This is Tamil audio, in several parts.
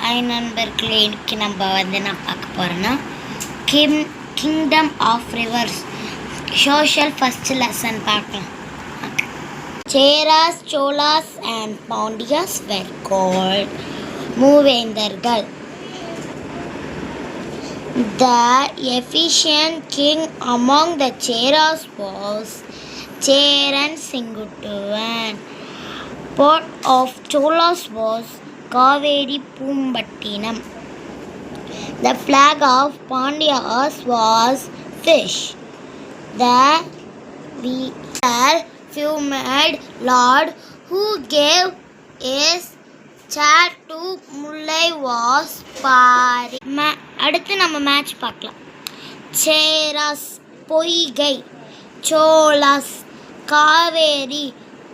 ஹாய் நண்பர்களே, இன்னைக்கு நம்ம என்ன பார்க்க போகிறோன்னா kingdom of rivers social first lesson பார்க்கலாம். Cheras, Cholas and Pandyas were called மூவேந்தர்கள். The efficient king among the Cheras was Cheran Singuttuvan. Port of Cholas was Kaveri Pumbattinam. The flag of Pandyas was fish. The fumed lord who gave his chair to Mullai was Pari. அடுத்து நம்ம மேட்ச் பார்க்கலாம். சேராஸ் பொய்கை, சோலாஸ் காவேரி,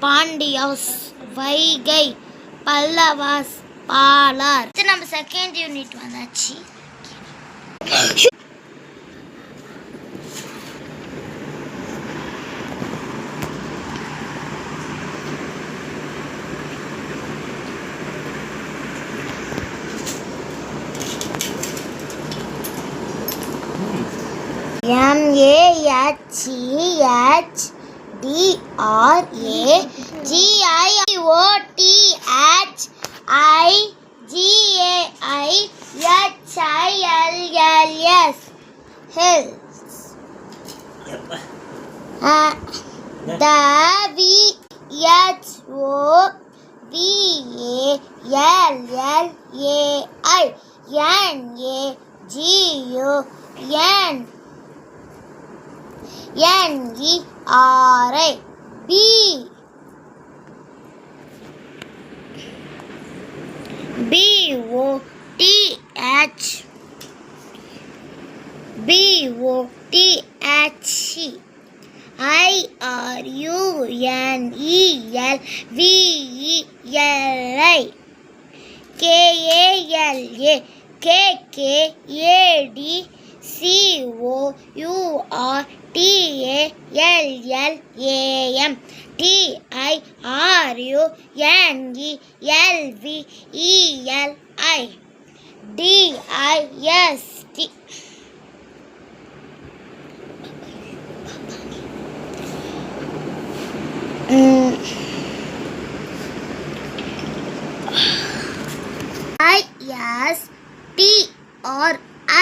பாண்டியாஸ் வைகை, பல்லவாஸ் பாலார். நம்ம செகண்ட் யூனிட் வந்தாச்சு. MAHDRAGIOTHILLS hills. The DIST.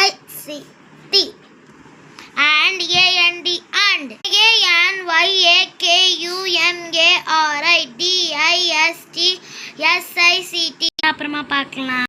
ISTRICT and AND and ANYAKUMARI DIST SICT. அப்புறமா பார்க்கலாம்.